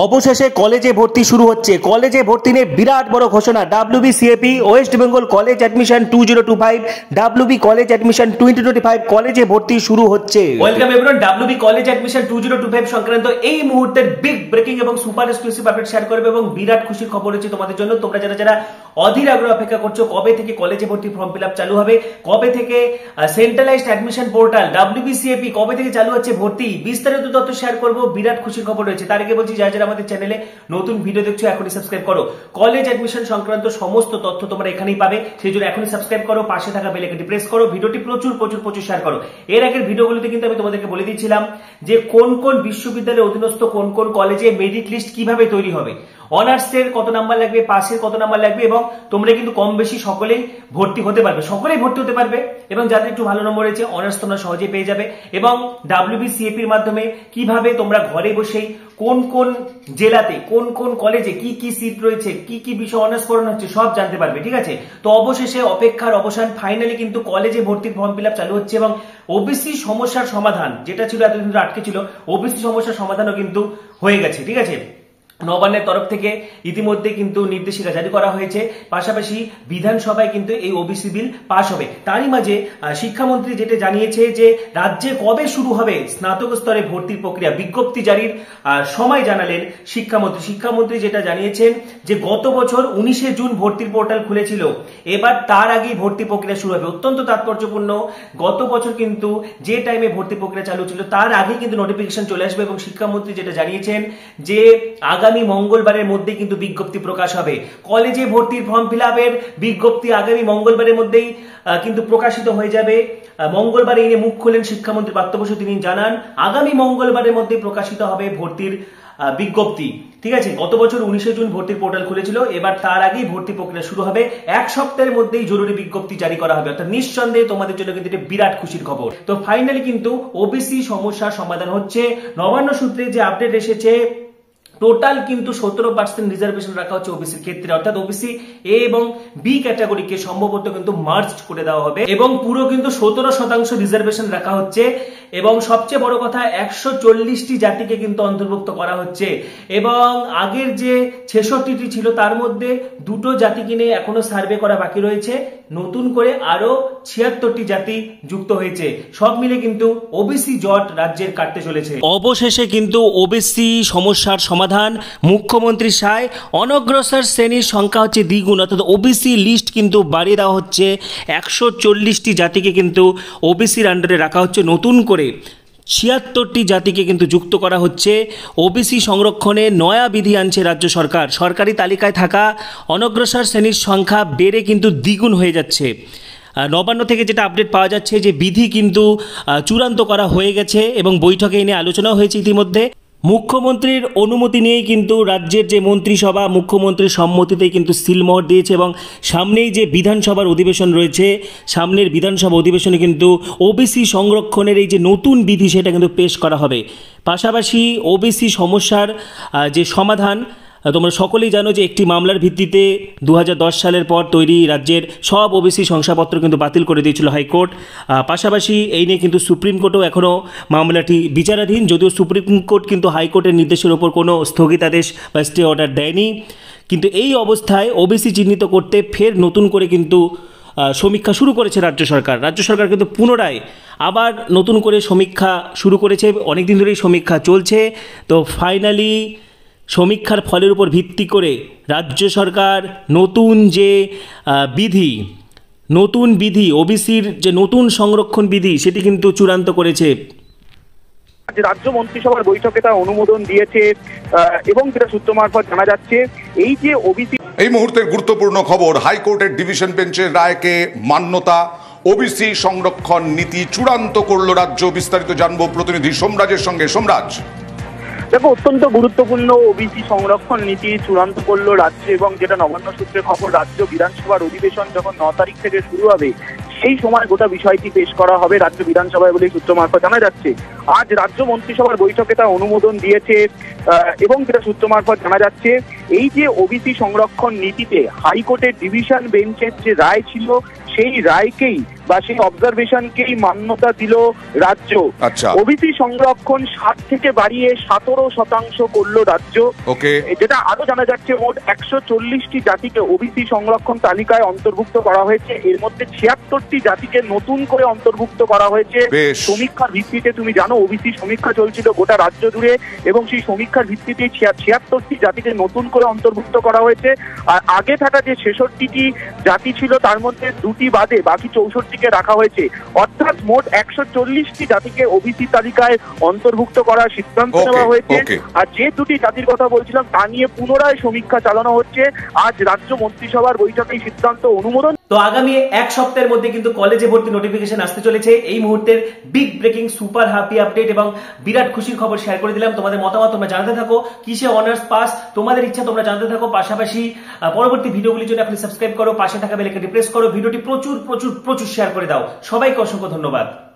অবশেষে কলেজে ভর্তি শুরু হচ্ছে। কলেজে ভর্তি নিয়ে বিরাট বড় ঘোষণা। WBCAP West Bengal college admission 2025, WB college admission 2025 কলেজে ভর্তি শুরু হচ্ছে। Welcome everyone. WB college admission 2025 সংক্রান্ত এই মুহূর্তের বিগ ব্রেকিং এবং সুপার এক্সক্লুসিভ আপডেট শেয়ার করবে এবং বিরাট খুশির খবর হচ্ছে তোমাদের জন্য। তোমরা যারা অধীর আগ্রহ অপেক্ষা করছো কবে থেকে কলেজে ভর্তি ফর্ম ফিল আপ চালু হবে, কবে থেকে সেন্ট্রালাইজড অ্যাডমিশন পোর্টাল WBCAP কবে থেকে চালু হচ্ছে ভর্তি, বিস্তারিত তথ্য শেয়ার করবো। বিরাট খুশির খবর রয়েছে। তার আগে বলছি যারা আমাদের চ্যানেলে নতুন ভিডিও দেখছো এখনই সাবস্ক্রাইব করো। কলেজ অ্যাডমিশন সংক্রান্ত সমস্ত তথ্য তোমরা এখানেই পাবে, সেই জন্য এখনই সাবস্ক্রাইব করো, পাশে থাকা বেল আইকনটি প্রেস করো, ভিডিওটি প্রচুর শেয়ার করো। এর আগের ভিডিওগুলোতে কিন্তু আমি তোমাদেরকে বলে দিয়েছিলাম যে কোন কোন বিশ্ববিদ্যালয়ের অধীনস্থ কোন কোন কলেজে মেরিট লিস্ট কিভাবে তৈরি হবে, অনার্সের কত নাম্বার লাগবে, পাসের কত নাম্বার লাগবে, এবং তোমরা কিন্তু কম বেশি সকলেই ভর্তি হতে পারবে এবং যাদের একটু ভালো নম্বর রয়েছে অনার্স তোমরা সহজেই পেয়ে যাবে। এবং WBCAP এর মাধ্যমে কিভাবে তোমরা ঘরে বসেই কোন কোন জেলাতে কোন কোন কলেজে কি কি সিট রয়েছে, কি কি বিষয় অনার্স পড়ানো হচ্ছে সব জানতে পারবে। ঠিক আছে, তো অবশেষে অপেক্ষার অবসান, ফাইনালি কিন্তু কলেজে ভর্তির ফর্ম ফিল আপ চালু হচ্ছে এবং ওবিসি সমস্যার সমাধান যেটা ছিল এতদিন ধরে আটকে ছিল, ওবিসি সমস্যার সমাধানও কিন্তু হয়ে গেছে। ঠিক আছে, নবান্নের তরফ থেকে ইতিমধ্যে কিন্তু নির্দেশিকা জারি করা হয়েছে, পাশাপাশি বিধানসভায় কিন্তু এই ওবিসি বিল পাশ হবে। তারই মাঝে শিক্ষামন্ত্রী যেটা জানিয়েছে যে রাজ্যে কবে শুরু হবে স্নাতক স্তরে ভর্তির প্রক্রিয়া, বিজ্ঞপ্তি জারির সময় জানালেন শিক্ষামন্ত্রী যেটা জানিয়েছেন যে গত বছর 19শে জুন ভর্তির পোর্টাল খুলেছিল, এবার তার আগেই ভর্তি প্রক্রিয়া শুরু হবে। অত্যন্ত তাৎপর্যপূর্ণ, গত বছর কিন্তু যে টাইমে ভর্তি প্রক্রিয়া চালু ছিল তার আগেই কিন্তু নোটিফিকেশন চলে আসবে এবং শিক্ষামন্ত্রী যেটা জানিয়েছেন যে আগামী মঙ্গলবারের মধ্যে কিন্তু বিজ্ঞপ্তি প্রকাশ হবে। কলেজে ভর্তির ফর্ম ফিল আপের বিজ্ঞপ্তি আগামী মঙ্গলবারের মধ্যেই কিন্তু প্রকাশিত হয়ে যাবে। মঙ্গলবার এই নিয়ে মুখ খোলেন শিক্ষামন্ত্রী পার্থ বসু, তিনি জানান আগামী মঙ্গলবারের মধ্যে প্রকাশিত হবে ভর্তির বিজ্ঞপ্তি। ঠিক আছে, গত বছর 19শে জুন ভর্তির পোর্টাল খুলেছিল, এবার তার আগেই ভর্তি প্রক্রিয়া শুরু হবে। এক সপ্তাহের মধ্যেই জরুরি বিজ্ঞপ্তি জারি করা হবে, অর্থাৎ নিঃসন্দেহে তোমাদের জন্য কিন্তু এটা বিরাট খুশির খবর। তো ফাইনালি কিন্তু ওবিসি সমস্যার সমাধান হচ্ছে। নবান্ন সূত্রে যে আপডেট এসেছে, টোটাল কিন্তু 17% রিজার্ভেশন রাখা হচ্ছে ওবিসির ক্ষেত্রে, অর্থাৎ ওবিসি এ এবং বি ক্যাটাগরিকে সম্ভবত কিন্তু মার্জড করে দেওয়া হবে এবং পুরো কিন্তু 17% রিজার্ভেশন রাখা হচ্ছে। এবং সবচেয়ে বড় কথা 140টি জাতিকে কিন্তু অন্তর্ভুক্ত করা হচ্ছে এবং আগের যে 66টি ছিল তার মধ্যে দুটো জাতিকে নিয়ে এখনো সার্ভে করা বাকি রয়েছে, নতুন করে আরো 76টি জাতি যুক্ত হয়েছে। সব মিলে কিন্তু ওবিসি জট রাজ্যের কাটতে চলেছে। অবশেষে কিন্তু ওবিসি সমস্যার সমাধান, মুখ্যমন্ত্রী সায়, অনগ্রসর শ্রেণীর সংখ্যা হচ্ছে দ্বিগুণ, অর্থাৎ ওবিসি লিস্ট কিন্তু বাড়িয়ে দেওয়া হচ্ছে। 140টি জাতিকে কিন্তু ওবিসির আন্ডারে রাখা হচ্ছে, নতুন করে 76টি জাতিকে কিন্তু যুক্ত করা হচ্ছে। ওবিসি সংরক্ষণে নয়া বিধি আনছে রাজ্য সরকার। সরকারি তালিকায় থাকা অনগ্রসর শ্রেণীর সংখ্যা বেড়ে কিন্তু দ্বিগুণ হয়ে যাচ্ছে। নবান্ন থেকে যেটা আপডেট পাওয়া যাচ্ছে যে বিধি কিন্তু চূড়ান্ত করা হয়ে গেছে এবং বৈঠকে এনে আলোচনাও হয়েছে ইতিমধ্যে। মুখ্যমন্ত্রীর অনুমতি নিয়েই কিন্তু রাজ্যের যে মন্ত্রিসভা মুখ্যমন্ত্রীর সম্মতিতেই কিন্তু সিলমোহর দিয়েছে এবং সামনেই যে বিধানসভার অধিবেশন রয়েছে, সামনের বিধানসভা অধিবেশনে কিন্তু ওবিসি সংরক্ষণের এই যে নতুন বিধি সেটা কিন্তু পেশ করা হবে। পাশাপাশি ওবিসি সমস্যার যে সমাধান, তোমরা সকলেই জানো যে একটি মামলার ভিত্তিতে 2010 সালের পর তৈরি রাজ্যের সব ওবিসি শংসাপত্র কিন্তু বাতিল করে দিয়েছিল হাইকোর্ট। পাশাপাশি এই নিয়ে কিন্তু সুপ্রিম কোর্টও এখনও মামলাটি বিচারাধীন, যদিও সুপ্রিম কোর্ট কিন্তু হাইকোর্টের নির্দেশের ওপর কোনো স্থগিতাদেশ বা স্টে অর্ডার দেয়নি। কিন্তু এই অবস্থায় ওবিসি চিহ্নিত করতে ফের নতুন করে কিন্তু সমীক্ষা শুরু করেছে রাজ্য সরকার কিন্তু পুনরায় আবার নতুন করে সমীক্ষা শুরু করেছে। অনেকদিন ধরেই সমীক্ষা চলছে, তো ফাইনালি সমীক্ষার ফলের উপর ভিত্তি করে রাজ্য সরকার নতুন বিধি ওবিসির যে নতুন সংরক্ষণ বিধি সেটি কিন্তু চূড়ান্ত করেছে। রাজ্য মন্ত্রিসভার বৈঠকে তা অনুমোদন দিয়েছে এবং যেটা সূত্র মারফত জানা যাচ্ছে এই যে ওবিসি। এই মুহূর্তের গুরুত্বপূর্ণ খবর, হাইকোর্টের ডিভিশন বেঞ্চের রায়কে মান্যতা, ওবিসি সংরক্ষণ নীতি চূড়ান্ত করল রাজ্য। বিস্তারিত জানবো প্রতিনিধি সোমরাজের সঙ্গে। সোমরাজ, দেখো, অত্যন্ত গুরুত্বপূর্ণ ওবিসি সংরক্ষণ নীতি চূড়ান্ত করলো রাজ্য এবং যেটা নবান্ন সূত্রে খবর, রাজ্য বিধানসভার অধিবেশন যখন 9 তারিখ থেকে শুরু হবে সেই সময় গোটা বিষয়টি পেশ করা হবে রাজ্য বিধানসভায় বলে সূত্র মারফত জানা যাচ্ছে। আজ রাজ্য মন্ত্রিসভার বৈঠকে তা অনুমোদন দিয়েছে এবং যেটা সূত্র মারফত জানা যাচ্ছে এই যে ওবিসি সংরক্ষণ নীতিতে হাইকোর্টের ডিভিশন বেঞ্চের যে রায় ছিল সেই রায়কেই বা সেই অবজারভেশনকেই মান্যতা দিল রাজ্য। আচ্ছা, ওবিসি সংরক্ষণ 60 থেকে বাড়িয়ে 17% করলো রাজ্য। ওকে, যেটা আরো জানা যাচ্ছে মোট 140টি জাতিকে ওবিসি সংরক্ষণ তালিকায় অন্তর্ভুক্ত করা হয়েছে। এর মধ্যে 76টি জাতিকে নতুন করে অন্তর্ভুক্ত করা হয়েছে সমীক্ষার ভিত্তিতে। তুমি জানো ওবিসি সমীক্ষা চলছিল গোটা রাজ্য জুড়ে, এবং সেই সমীক্ষার ভিত্তিতে 76টি জাতিকে নতুন করে অন্তর্ভুক্ত করা হয়েছে। আর আগে থাকা যে 66টি জাতি ছিল তার মধ্যে 2টি বাদে বাকি 64টিকে রাখা হয়েছে। অর্থাৎ মোট 140টি জাতিকে ওবিসি তালিকায় অন্তর্ভুক্ত করার সিদ্ধান্ত নেওয়া হয়েছে। আর যে 2টি জাতির কথা বলছিলাম তা নিয়ে পুনরায় সমীক্ষা চালানো হচ্ছে। আজ রাজ্য মন্ত্রিসভার বৈঠকে সিদ্ধান্ত অনুমোদন। তো আগামী এক সপ্তাহের মধ্যে কিন্তু কলেজে ভর্তি নোটিফিকেশন আসতে চলেছে। এই মুহূর্তের big breaking super happy update এবং বিরাট খুশির খবর শেয়ার করে দিলাম। তোমাদের মতামত তোমরা জানাতে থাকো, কিসে অনার্স পাস তোমাদের ইচ্ছা তোমরা জানতে থাকো। পাশাপাশি পরবর্তী ভিডিওগুলির জন্য এখন সাবস্ক্রাইব করো, পাশে থাকা বেল আইকনটি প্রেস করো, ভিডিওটি প্রচুর প্রচুর প্রচুর শেয়ার করে দাও। সবাইকে অসংখ্য ধন্যবাদ।